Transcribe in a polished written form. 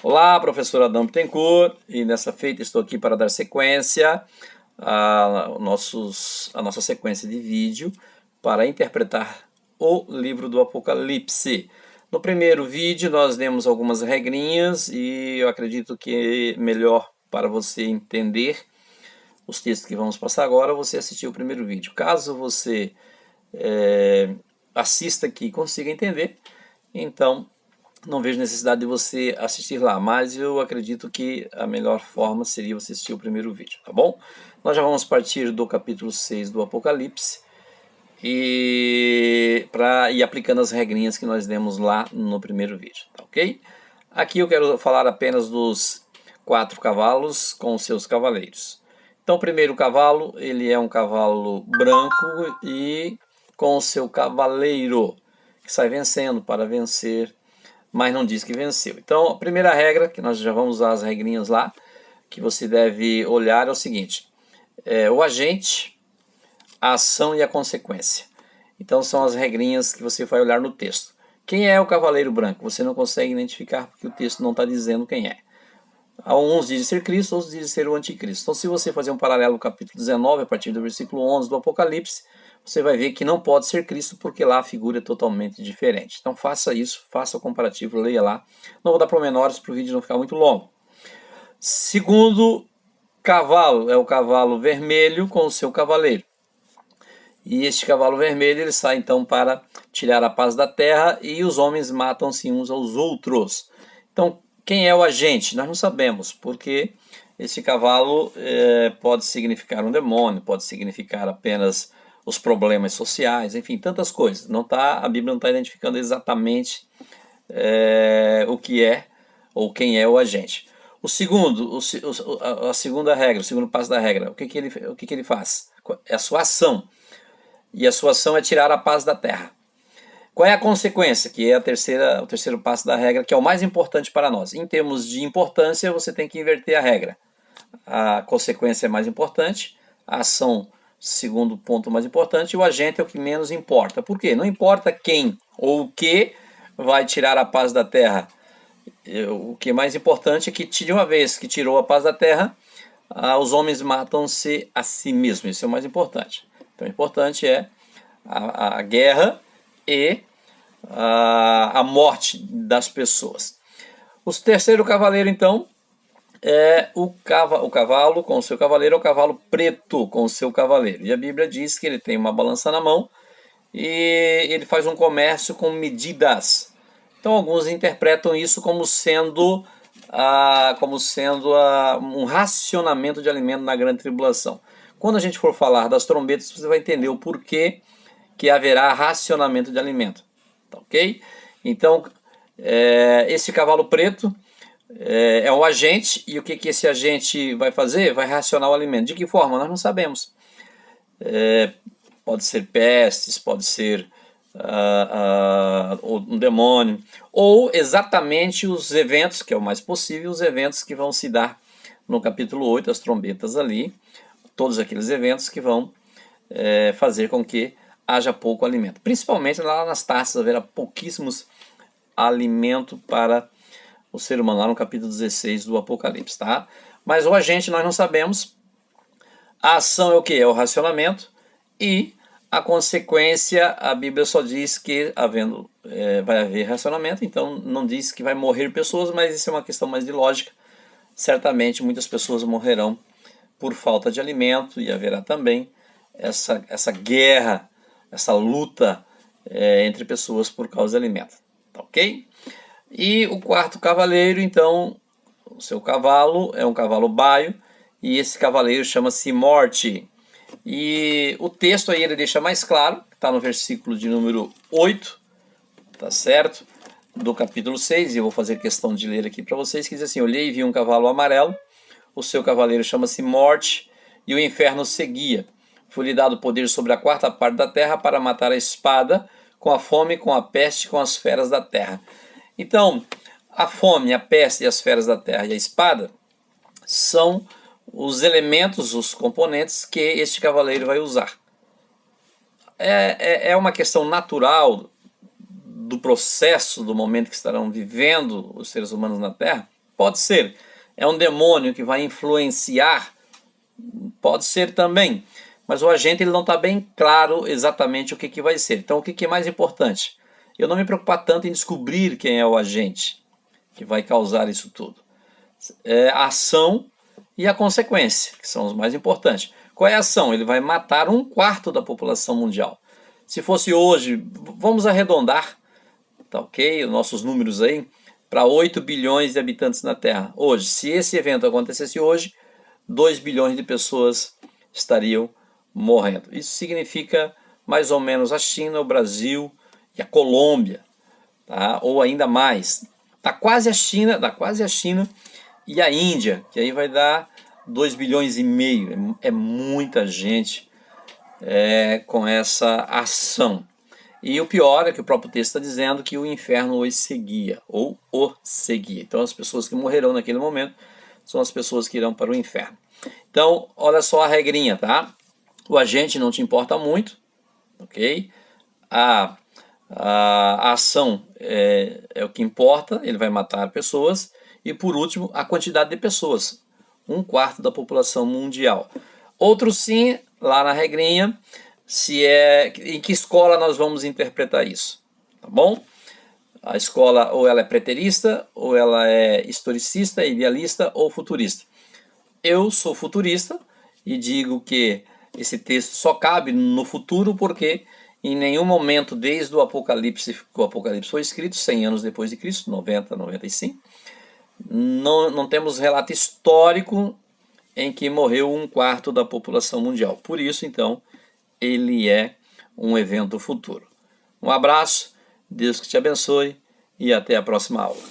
Olá, professor Adão Bittencourt, e nessa feita estou aqui para dar sequência a nossa sequência de vídeo para interpretar o livro do Apocalipse. No primeiro vídeo nós demos algumas regrinhas e eu acredito que é melhor para você entender os textos que vamos passar agora, você assistir o primeiro vídeo. Caso você assista aqui e consiga entender, então não vejo necessidade de você assistir lá, mas eu acredito que a melhor forma seria você assistir o primeiro vídeo, tá bom? Nós já vamos partir do capítulo 6 do Apocalipse e para ir aplicando as regrinhas que nós demos lá no primeiro vídeo, tá ok? Aqui eu quero falar apenas dos 4 cavalos com seus cavaleiros. Então o primeiro cavalo, ele é um cavalo branco e com o seu cavaleiro, que sai vencendo para vencer, mas não diz que venceu. Então, a primeira regra, que nós já vamos usar as regrinhas lá, que você deve olhar é o seguinte: o agente, a ação e a consequência. Então, são as regrinhas que você vai olhar no texto. Quem é o cavaleiro branco? Você não consegue identificar porque o texto não está dizendo quem é. Uns dizem ser Cristo, outros dizem ser o anticristo. Então, se você fazer um paralelo no capítulo 19, a partir do versículo 11 do Apocalipse, você vai ver que não pode ser Cristo, porque lá a figura é totalmente diferente. Então faça isso, faça o comparativo, leia lá. Não vou dar pormenores para o vídeo não ficar muito longo. Segundo cavalo é o cavalo vermelho com o seu cavaleiro. E este cavalo vermelho ele sai então para tirar a paz da terra e os homens matam-se uns aos outros. Então quem é o agente? Nós não sabemos, porque esse cavalo pode significar um demônio, pode significar apenas os problemas sociais, enfim, tantas coisas. A Bíblia não está identificando exatamente o que é ou quem é o agente. A segunda regra, o segundo passo da regra, o que ele faz? É a sua ação. E a sua ação é tirar a paz da terra. Qual é a consequência? Que é o terceiro passo da regra, que é o mais importante para nós. Em termos de importância, você tem que inverter a regra. A consequência é mais importante, a ação, segundo ponto mais importante, e o agente é o que menos importa. Por quê? Não importa quem ou o que vai tirar a paz da terra. O que é mais importante é que, de uma vez que tirou a paz da terra, os homens matam-se a si mesmos. Isso é o mais importante. Então, o importante é a guerra e a morte das pessoas. O terceiro cavaleiro, então, é o cavalo com o seu cavaleiro, é o cavalo preto com o seu cavaleiro. E a Bíblia diz que ele tem uma balança na mão e ele faz um comércio com medidas. Então alguns interpretam isso como sendo um racionamento de alimento na grande tribulação. Quando a gente for falar das trombetas, você vai entender o porquê que haverá racionamento de alimento. Tá ok? Então, esse cavalo preto é um agente, e o que esse agente vai fazer? Vai racionar o alimento. De que forma? Nós não sabemos. Pode ser pestes, pode ser um demônio, ou exatamente os eventos, que é o mais possível, os eventos que vão se dar no capítulo 8, as trombetas ali, todos aqueles eventos que vão fazer com que haja pouco alimento. Principalmente lá nas taças haverá pouquíssimos alimento para o ser humano, lá no capítulo 16 do Apocalipse, tá? Mas o agente nós não sabemos. A ação é o que? É o racionamento. E a consequência, a Bíblia só diz que vai haver racionamento, então não diz que vai morrer pessoas, mas isso é uma questão mais de lógica. Certamente muitas pessoas morrerão por falta de alimento e haverá também essa guerra, essa luta entre pessoas por causa de alimento. Tá ok? E o quarto cavaleiro, então, o seu cavalo é um cavalo baio, e esse cavaleiro chama-se Morte. E o texto aí ele deixa mais claro, está no versículo de número 8, tá certo? Do capítulo 6, e eu vou fazer questão de ler aqui para vocês, que diz assim: olhei e vi um cavalo amarelo, o seu cavaleiro chama-se Morte, e o inferno seguia. Foi-lhe dado poder sobre a quarta parte da terra para matar a espada, com a fome, com a peste, com as feras da terra. Então, a fome, a peste e as feras da terra e a espada são os elementos, os componentes que este cavaleiro vai usar. É uma questão natural do processo, do momento que estarão vivendo os seres humanos na Terra? Pode ser. É um demônio que vai influenciar? Pode ser também. Mas o agente ele não está bem claro exatamente o que vai ser. Então o que é mais importante? Eu não me preocupar tanto em descobrir quem é o agente que vai causar isso tudo. É a ação e a consequência, que são os mais importantes. Qual é a ação? Ele vai matar 1/4 da população mundial. Se fosse hoje, vamos arredondar, tá ok? Os nossos números aí, para 8 bilhões de habitantes na Terra. Hoje, se esse evento acontecesse hoje, 2 bilhões de pessoas estariam morrendo. Isso significa mais ou menos a China, o Brasil e a Colômbia, tá? Ou ainda mais. Dá quase a China e a Índia, que aí vai dar 2 bilhões e meio. É muita gente com essa ação. E o pior é que o próprio texto está dizendo que o inferno os seguia, ou o seguia. Então as pessoas que morrerão naquele momento são as pessoas que irão para o inferno. Então, olha só a regrinha, tá? O agente não te importa muito, ok? A ação é o que importa, ele vai matar pessoas. E por último, a quantidade de pessoas, 1/4 da população mundial. Outro sim, lá na regrinha, em que escola nós vamos interpretar isso, tá bom? A escola ou ela é preterista, ou ela é historicista, idealista ou futurista. Eu sou futurista e digo que esse texto só cabe no futuro porque em nenhum momento desde o Apocalipse, que o Apocalipse foi escrito 100 anos depois de Cristo, 90, 95, não temos relato histórico em que morreu 1/4 da população mundial. Por isso, então, ele é um evento futuro. Um abraço, Deus que te abençoe e até a próxima aula.